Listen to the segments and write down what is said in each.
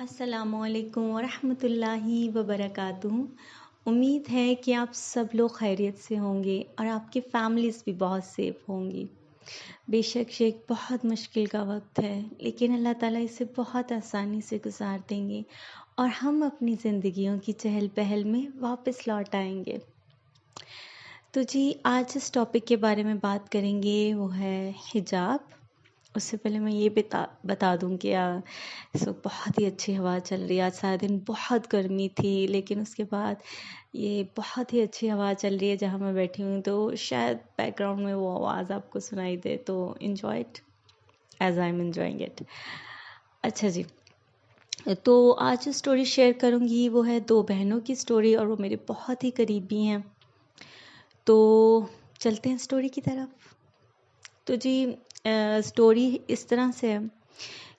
السلام علیکم ورحمۃ اللہ وبرکاتہ۔ امید ہے کہ آپ سب لوگ خیریت سے ہوں گے اور آپ کی فیملیز بھی بہت سیف ہوں گی۔ بے شک یہ ایک بہت مشکل کا وقت ہے، لیکن اللہ تعالیٰ اسے بہت آسانی سے گزار دیں گے اور ہم اپنی زندگیوں کی چہل پہل میں واپس لوٹ آئیں گے۔ تو جی آج جس ٹاپک کے بارے میں بات کریں گے وہ ہے حجاب۔ اس سے پہلے میں یہ بتا دوں کہ اس وقت بہت ہی اچھی ہوا چل رہی ہے۔ آج سارا دن بہت گرمی تھی، لیکن اس کے بعد یہ بہت ہی اچھی ہوا چل رہی ہے جہاں میں بیٹھی ہوں، تو شاید بیک گراؤنڈ میں وہ آواز آپ کو سنائی دے، تو enjoy it as I am enjoying it. اچھا جی، تو آج جو اسٹوری شیئر کروں گی وہ ہے دو بہنوں کی اسٹوری، اور وہ میرے بہت ہی قریبی ہیں۔ تو چلتے ہیں اسٹوری کی طرف۔ تو جی اسٹوری اس طرح سے ہے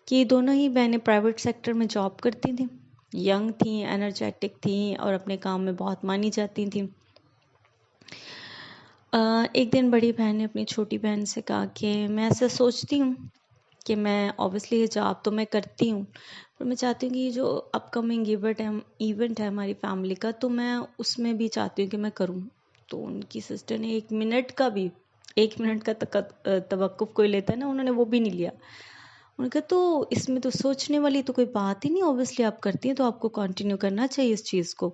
کہ دونوں ہی بہنیں پرائیویٹ سیکٹر میں جاب کرتی تھیں، ینگ تھیں، انرجیٹک تھیں اور اپنے کام میں بہت مانی جاتی تھیں۔ ایک دن بڑی بہن نے اپنی چھوٹی بہن سے کہا کہ میں ایسا سوچتی ہوں کہ میں اوبویسلی یہ جاب تو میں کرتی ہوں، پر میں چاہتی ہوں کہ یہ جو اپ کمنگ ایونٹ ہے ہماری فیملی کا، تو میں اس میں بھی چاہتی ہوں کہ میں کروں۔ تو ان کی سسٹر نے ایک منٹ کا توقف کوئی لیتا ہے نا، انہوں نے وہ بھی نہیں لیا۔ انہوں نے کہا تو اس میں تو سوچنے والی تو کوئی بات ہی نہیں، اوبویسلی آپ کرتی ہیں تو آپ کو کنٹینیو کرنا چاہیے اس چیز کو۔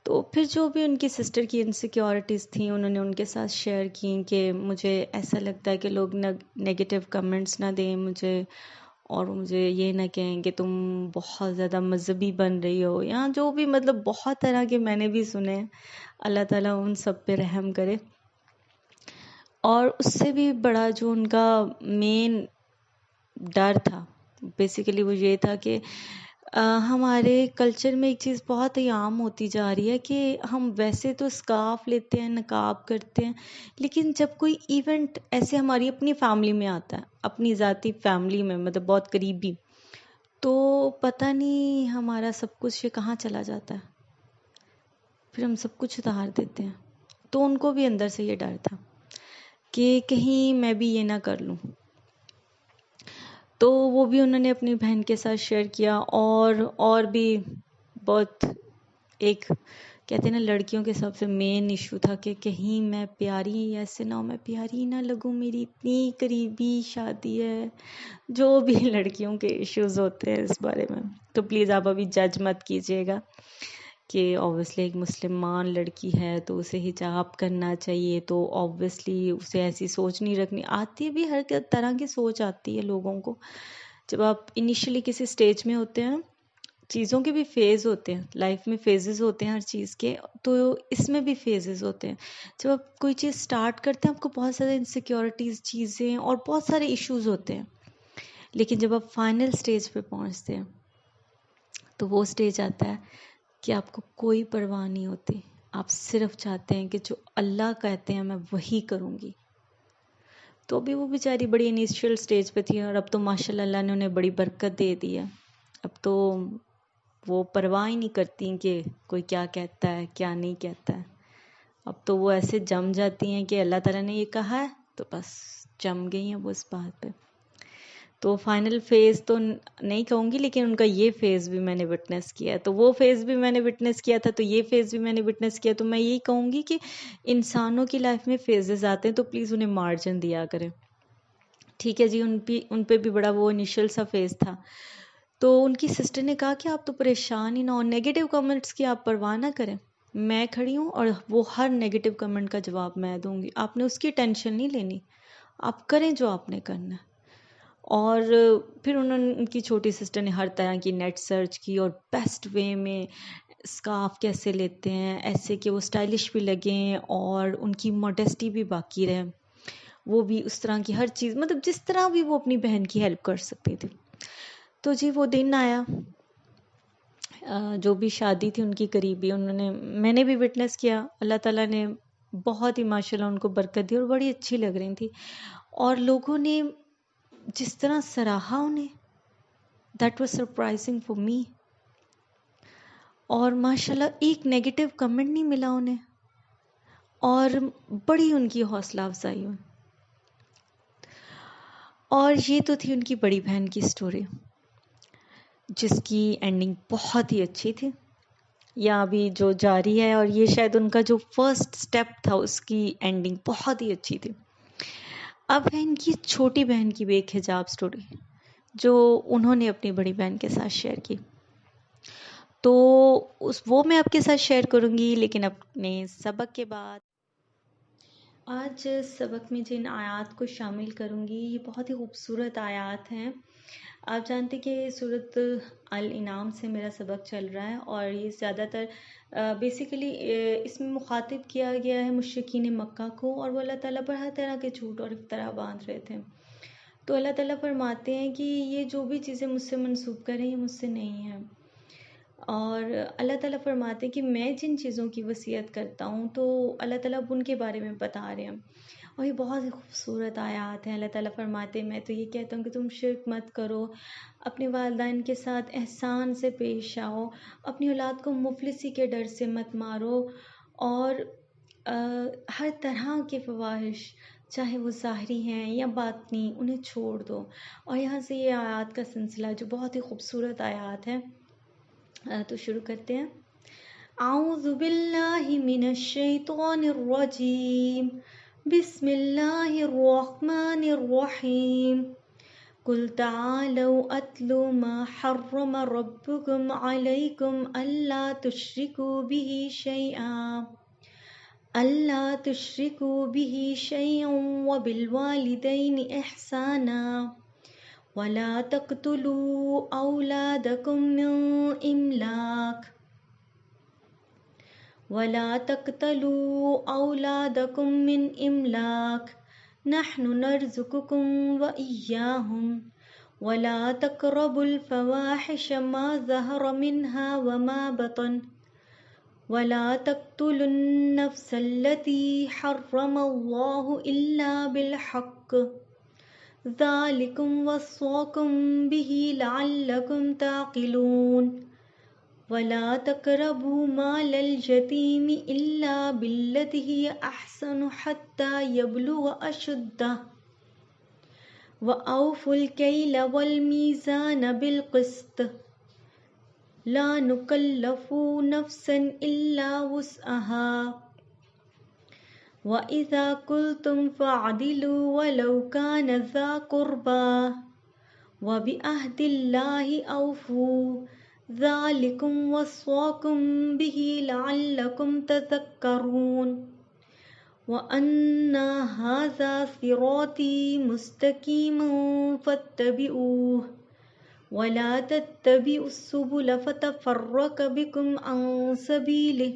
تو پھر جو بھی ان کی سسٹر کی انسیکیورٹیز تھیں انہوں نے ان کے ساتھ شیئر کی کہ مجھے ایسا لگتا ہے کہ لوگ نیگیٹو کمنٹس نہ دیں مجھے، اور مجھے یہ نہ کہیں کہ تم بہت زیادہ مذہبی بن رہی ہو، یا جو بھی مطلب بہت طرح کے میں نے بھی سنے ہیں۔ اللہ تعالیٰ ان سب پہ رحم کرے۔ اور اس سے بھی بڑا جو ان کا مین ڈر تھا بیسیکلی وہ یہ تھا کہ ہمارے کلچر میں ایک چیز بہت ہی عام ہوتی جا رہی ہے کہ ہم ویسے تو اسکارف لیتے ہیں، نقاب کرتے ہیں، لیکن جب کوئی ایونٹ ایسے ہماری اپنی فیملی میں آتا ہے، اپنی ذاتی فیملی میں مطلب بہت قریبی، تو پتہ نہیں ہمارا سب کچھ یہ کہاں چلا جاتا ہے، پھر ہم سب کچھ اتار دیتے ہیں۔ تو ان کو بھی اندر سے یہ ڈر تھا کہ کہیں میں بھی یہ نہ کر لوں۔ تو وہ بھی انہوں نے اپنی بہن کے ساتھ شیئر کیا، اور بھی بہت ایک کہتے ہیں نا لڑکیوں کے سب سے مین ایشو تھا کہ کہیں میں پیاری ایسے نہ ہو، میں پیاری نہ لگوں، میری اتنی قریبی شادی ہے، جو بھی لڑکیوں کے ایشوز ہوتے ہیں اس بارے میں۔ تو پلیز آپ ابھی جج مت کیجیے گا کہ اوبویسلی ایک مسلمان لڑکی ہے تو اسے حجاب کرنا چاہیے، تو اوبویسلی اسے ایسی سوچ نہیں رکھنی آتی ہے، بھی ہر طرح کی سوچ آتی ہے لوگوں کو جب آپ انیشلی کسی سٹیج میں ہوتے ہیں۔ چیزوں کے بھی فیز ہوتے ہیں، لائف میں فیزز ہوتے ہیں ہر چیز کے، تو اس میں بھی فیزز ہوتے ہیں۔ جب آپ کوئی چیز سٹارٹ کرتے ہیں آپ کو بہت زیادہ انسیکیورٹیز چیزیں اور بہت سارے ایشوز ہوتے ہیں، لیکن جب آپ فائنل سٹیج پہ پہنچتے ہیں تو وہ سٹیج آتا ہے کہ آپ کو کوئی پرواہ نہیں ہوتی، آپ صرف چاہتے ہیں کہ جو اللہ کہتے ہیں میں وہی کروں گی۔ تو ابھی وہ بیچاری بڑی انیشیل سٹیج پہ تھی، اور اب تو ماشاءاللہ اللہ نے انہیں بڑی برکت دے دی ہے۔ اب تو وہ پرواہ ہی نہیں کرتی کہ کوئی کیا کہتا ہے کیا نہیں کہتا ہے، اب تو وہ ایسے جم جاتی ہیں کہ اللہ تعالیٰ نے یہ کہا ہے تو بس جم گئی ہیں وہ اس بات پہ۔ تو فائنل فیز تو نہیں کہوں گی، لیکن ان کا یہ فیز بھی میں نے وٹنس کیا ہے، تو وہ فیز بھی میں نے وٹنس کیا تھا، تو یہ فیز بھی میں نے وٹنس کیا۔ تو میں یہی کہوں گی کہ انسانوں کی لائف میں فیزز آتے ہیں تو پلیز انہیں مارجن دیا کریں، ٹھیک ہے جی۔ ان پہ بھی بڑا وہ انیشل سا فیز تھا۔ تو ان کی سسٹر نے کہا کہ آپ تو پریشان ہی نہ ہو، نیگیٹو کمنٹس کی آپ پرواہ نہ کریں، میں کھڑی ہوں اور وہ ہر نیگیٹو کمنٹ کا جواب میں دوں گی، آپ نے اس کی ٹینشن نہیں لینی، آپ کریں جو آپ نے کرنا ہے۔ اور پھر ان کی چھوٹی سسٹر نے ہر طرح کی نیٹ سرچ کی اور بیسٹ وے میں اسکارف کیسے لیتے ہیں ایسے کہ وہ اسٹائلش بھی لگیں اور ان کی موڈیسٹی بھی باقی رہے، وہ بھی اس طرح کی ہر چیز مطلب جس طرح بھی وہ اپنی بہن کی ہیلپ کر سکتی تھی۔ تو جی وہ دن آیا، جو بھی شادی تھی ان کی قریبی، میں نے بھی وٹنس کیا، اللہ تعالیٰ نے بہت ہی ماشاءاللہ ان کو برکت دی اور بڑی اچھی لگ رہی تھی، اور لوگوں نے جس طرح سراہا انہیں، that was surprising for me, اور ماشاءاللہ ایک نیگیٹو کمنٹ نہیں ملا انہیں، اور بڑی ان کی حوصلہ افزائی ہوئی۔ اور یہ تو تھی ان کی بڑی بہن کی سٹوری۔ جس کی اینڈنگ بہت ہی اچھی تھی، یا ابھی جو جاری ہے، اور یہ شاید ان کا جو فرسٹ سٹیپ تھا اس کی اینڈنگ بہت ہی اچھی تھی۔ اب ہے ان کی چھوٹی بہن کی بھی ایک حجاب سٹوری جو انہوں نے اپنی بڑی بہن کے ساتھ شیئر کی، تو وہ میں آپ کے ساتھ شیئر کروں گی، لیکن اپنے سبق کے بعد۔ آج سبق میں جن آیات کو شامل کروں گی یہ بہت ہی خوبصورت آیات ہیں۔ آپ جانتے کہ سورۃ الانعام سے میرا سبق چل رہا ہے، اور یہ زیادہ تر بیسیکلی اس میں مخاطب کیا گیا ہے مشرکین مکہ کو، اور وہ اللہ تعالیٰ پر ہر طرح کے جھوٹ اور افطرا باندھ رہے تھے۔ تو اللہ تعالیٰ فرماتے ہیں کہ یہ جو بھی چیزیں مجھ سے منسوب کریں یہ مجھ سے نہیں ہیں، اور اللہ تعالیٰ فرماتے ہیں کہ میں جن چیزوں کی وصیت کرتا ہوں تو اللہ تعالیٰ اب ان کے بارے میں بتا رہے ہیں، اور یہ بہت ہی خوبصورت آیات ہیں۔ اللہ تعالیٰ فرماتے ہیں میں تو یہ کہتا ہوں کہ تم شرک مت کرو، اپنے والدین کے ساتھ احسان سے پیش آؤ، اپنی اولاد کو مفلسی کے ڈر سے مت مارو، اور ہر طرح کے فواحش چاہے وہ ظاہری ہیں یا باطنی انہیں چھوڑ دو۔ اور یہاں سے یہ آیات کا سلسلہ جو بہت ہی خوبصورت آیات ہے، تو شروع کرتے ہیں۔ اعوذ باللہ من الشیطان الرجیم، بسم اللہ الرحمن الرحیم، قل تعالوا اتل ما حرم ربکم علیکم الا تشرکوا به شیئا وبالوالدین احسانا ولا تقتلوا أولادكم من إملاق نحن نرزقكم وإياهم ولا تقربوا الفواحش ما ظهر منها وما بطن ولا تقتلوا النفس التي حرم الله إلا بالحق ذَلِكُمْ وَصَّاكُمْ بِهِ لَعَلَّكُمْ تَعْقِلُونَ وَلَا تَقْرَبُوا مَالَ الْيَتِيمِ إِلَّا بِالَّتِي هِيَ أَحْسَنُ حَتَّى يَبْلُغَ أَشُدَّهُ وَأَوْفُوا الْكَيْلَ وَالْمِيزَانَ بِالْقِسْطِ لَا نُكَلِّفُ نَفْسًا إِلَّا وُسْعَهَا وَإِذَا قُلْتُمْ فَاعْدِلُوا وَلَوْ كَانَ ذَا قُرْبَىٰ وَبِعَهْدِ اللَّهِ أَوْفُوا ذَلِكُمْ وَصَّاكُمْ بِهِ لَعَلَّكُمْ تَذَكَّرُونَ وَأَنَّ هَٰذَا صِرَاطِي مُسْتَقِيمًا فَاتَّبِعُوهُ وَلَا تَتَّبِعُوا السُّبُلَ فَتَفَرَّقَ بِكُمْ عَن سَبِيلِهِ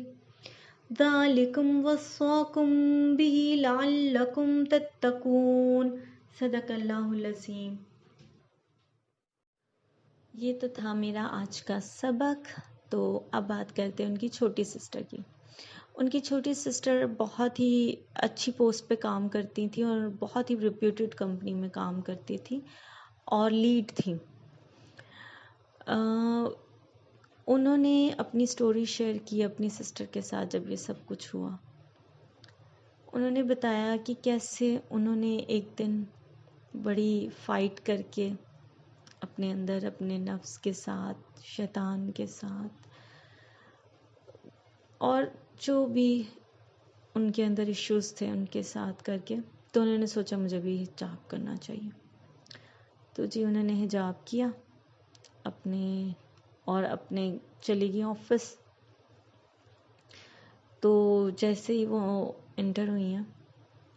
ذَلِكُمْ وَصَّاكُمْ بِهِ لَعَلَّكُمْ تَتَّقُونَ۔ صدق اللہ العظیم۔ یہ تو تھا میرا آج کا سبق۔ تو اب بات کرتے ہیں ان کی چھوٹی سسٹر کی۔ ان کی چھوٹی سسٹر بہت ہی اچھی پوسٹ پہ کام کرتی تھیں، اور بہت ہی ریپیوٹیڈ کمپنی میں کام کرتی تھیں، اور لیڈ تھیں۔ انہوں نے اپنی سٹوری شیئر کی اپنی سسٹر کے ساتھ جب یہ سب کچھ ہوا۔ انہوں نے بتایا کہ کیسے انہوں نے ایک دن بڑی فائٹ کر کے اپنے اندر اپنے نفس کے ساتھ، شیطان کے ساتھ، اور جو بھی ان کے اندر ایشوز تھے ان کے ساتھ کر کے، تو انہوں نے سوچا مجھے بھی حجاب کرنا چاہیے۔ تو جی انہوں نے حجاب کیا اپنے چلی گئی آفس۔ تو جیسے ہی وہ انٹر ہوئی ہیں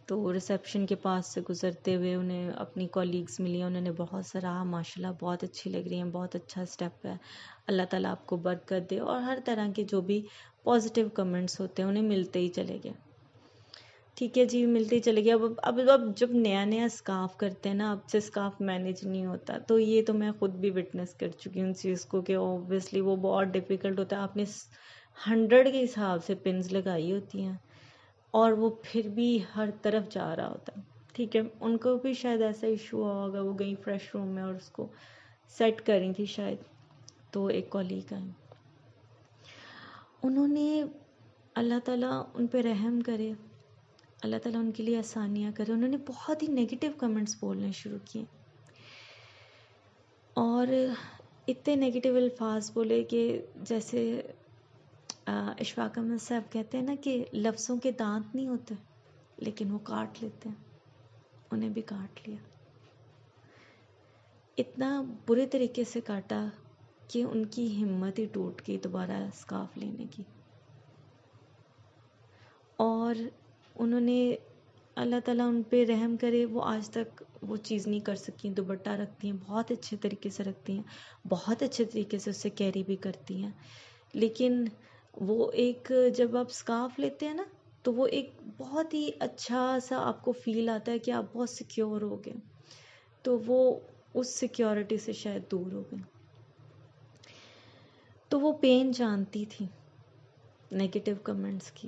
تو ریسیپشن کے پاس سے گزرتے ہوئے انہیں اپنی کولیگز ملی، انہوں نے بہت سراہا، ماشاءاللہ بہت اچھی لگ رہی ہیں، بہت اچھا سٹیپ ہے، اللہ تعالیٰ آپ کو برکت دے، اور ہر طرح کے جو بھی پازیٹیو کمنٹس ہوتے ہیں انہیں ملتے ہی چلے گئے۔ ٹھیک ہے جی، ملتے ہی چلے گئے۔ اب جب نیا اسکارف کرتے ہیں نا، اب سے اسکارف مینیج نہیں ہوتا، تو یہ تو میں خود بھی وٹنس کر چکی ہوں اس چیز کو کہ اوبویسلی وہ بہت ڈیفیکلٹ ہوتا ہے۔ آپ نے 100 کے حساب سے پنز لگائی ہوتی ہیں، اور وہ پھر بھی ہر طرف جا رہا ہوتا ہے۔ ٹھیک ہے، ان کو بھی شاید ایسا ایشو ہوا ہوگا، وہ گئی فریش روم میں اور اس کو سیٹ کر رہی تھی شاید، تو ایک کولیگ آئی، انہوں نے اللہ تعالیٰ ان پہ رحم کرے، اللہ تعالیٰ ان کے لیے آسانیاں کرے، انہوں نے بہت ہی نیگیٹو کمنٹس بولنے شروع کیے، اور اتنے نیگیٹو الفاظ بولے کہ جیسے اشفاق احمد صاحب کہتے ہیں نا کہ لفظوں کے دانت نہیں ہوتے لیکن وہ کاٹ لیتے ہیں، انہیں بھی کاٹ لیا، اتنا برے طریقے سے کاٹا کہ ان کی ہمت ہی ٹوٹ گئی دوبارہ اسکارف لینے کی، اور انہوں نے اللہ تعالیٰ ان پہ رحم کرے، وہ آج تک وہ چیز نہیں کر سکی، دوپٹہ رکھتی ہیں، بہت اچھے طریقے سے رکھتی ہیں، بہت اچھے طریقے سے اسے کیری بھی کرتی ہیں، لیکن وہ ایک جب آپ اسکارف لیتے ہیں نا تو وہ ایک بہت ہی اچھا سا آپ کو فیل آتا ہے کہ آپ بہت سیکیور ہو گئے، تو وہ اس سیکیورٹی سے شاید دور ہو گئے، تو وہ پین جانتی تھی نیگیٹو کمنٹس کی،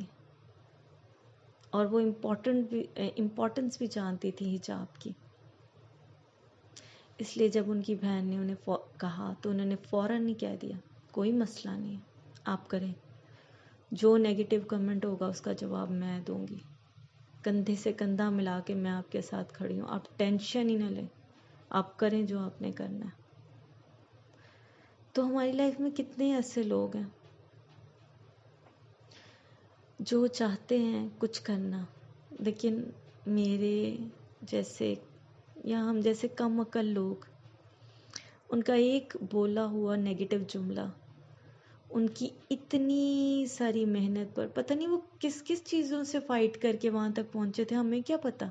اور وہ امپورٹنس بھی جانتی تھی حجاب کی، اس لیے جب ان کی بہن نے انہیں کہا تو انہوں نے فوراً نہیں کہہ دیا کوئی مسئلہ نہیں ہے، آپ کریں، جو نیگیٹو کمنٹ ہوگا اس کا جواب میں دوں گی، کندھے سے کندھا ملا کے میں آپ کے ساتھ کھڑی ہوں، آپ ٹینشن ہی نہ لیں، آپ کریں جو آپ نے کرنا ہے۔ تو ہماری لائف میں کتنے ایسے لوگ ہیں جو چاہتے ہیں کچھ کرنا، لیکن میرے جیسے یا ہم جیسے کم عقل لوگ، ان کا ایک بولا ہوا نیگیٹو جملہ ان کی اتنی ساری محنت پر، پتہ نہیں وہ کس کس چیزوں سے فائٹ کر کے وہاں تک پہنچے تھے، ہمیں کیا پتا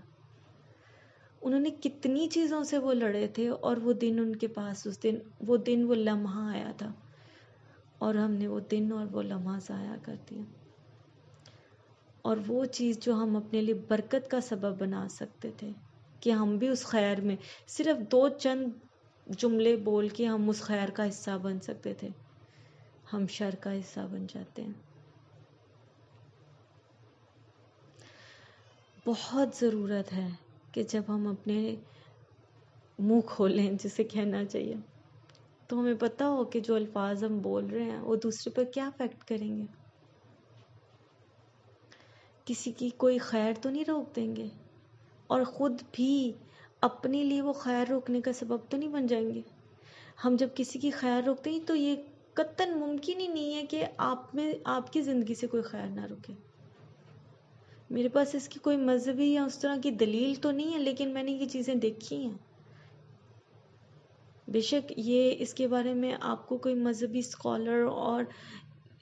انہوں نے کتنی چیزوں سے وہ لڑے تھے، اور وہ دن ان کے پاس وہ دن وہ لمحہ آیا تھا، اور ہم نے وہ دن اور وہ لمحہ ضائع کر دیا، اور وہ چیز جو ہم اپنے لیے برکت کا سبب بنا سکتے تھے کہ ہم بھی اس خیر میں صرف 2 چند جملے بول کے ہم اس خیر کا حصہ بن سکتے تھے، ہم شر کا حصہ بن جاتے ہیں۔ بہت ضرورت ہے کہ جب ہم اپنے منہ کھولیں، جسے کہنا چاہیے، تو ہمیں پتہ ہو کہ جو الفاظ ہم بول رہے ہیں وہ دوسرے پر کیا افیکٹ کریں گے، کسی کی کوئی خیر تو نہیں روک دیں گے، اور خود بھی اپنے لیے وہ خیر روکنے کا سبب تو نہیں بن جائیں گے۔ ہم جب کسی کی خیر روکتے ہیں تو یہ قطعاً ممکن ہی نہیں ہے کہ آپ کی زندگی سے کوئی خیر نہ رکے۔ میرے پاس اس کی کوئی مذہبی یا اس طرح کی دلیل تو نہیں ہے، لیکن میں نے یہ چیزیں دیکھی ہیں، بے شک یہ اس کے بارے میں آپ کو کوئی مذہبی اسکالر اور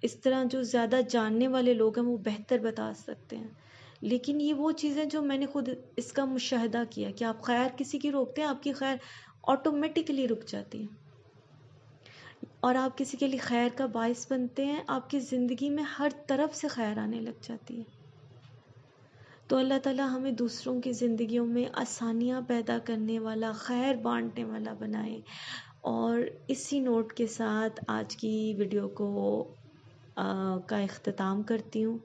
اس طرح جو زیادہ جاننے والے لوگ ہیں وہ بہتر بتا سکتے ہیں، لیکن یہ وہ چیزیں جو میں نے خود اس کا مشاہدہ کیا کہ آپ خیر کسی کی روکتے ہیں، آپ کی خیر آٹومیٹکلی رک جاتی ہے، اور آپ کسی کے لیے خیر کا باعث بنتے ہیں، آپ کی زندگی میں ہر طرف سے خیر آنے لگ جاتی ہے۔ تو اللہ تعالیٰ ہمیں دوسروں کی زندگیوں میں آسانیاں پیدا کرنے والا، خیر بانٹنے والا بنائے، اور اسی نوٹ کے ساتھ آج کی ویڈیو کا اختتام کرتی ہوں،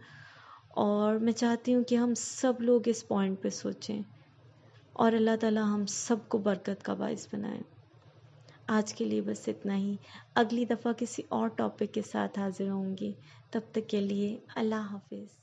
اور میں چاہتی ہوں کہ ہم سب لوگ اس پوائنٹ پہ سوچیں، اور اللہ تعالیٰ ہم سب کو برکت کا باعث بنائے۔ آج کے لیے بس اتنا ہی، اگلی دفعہ کسی اور ٹاپک کے ساتھ حاضر ہوں گی، تب تک کے لیے اللہ حافظ۔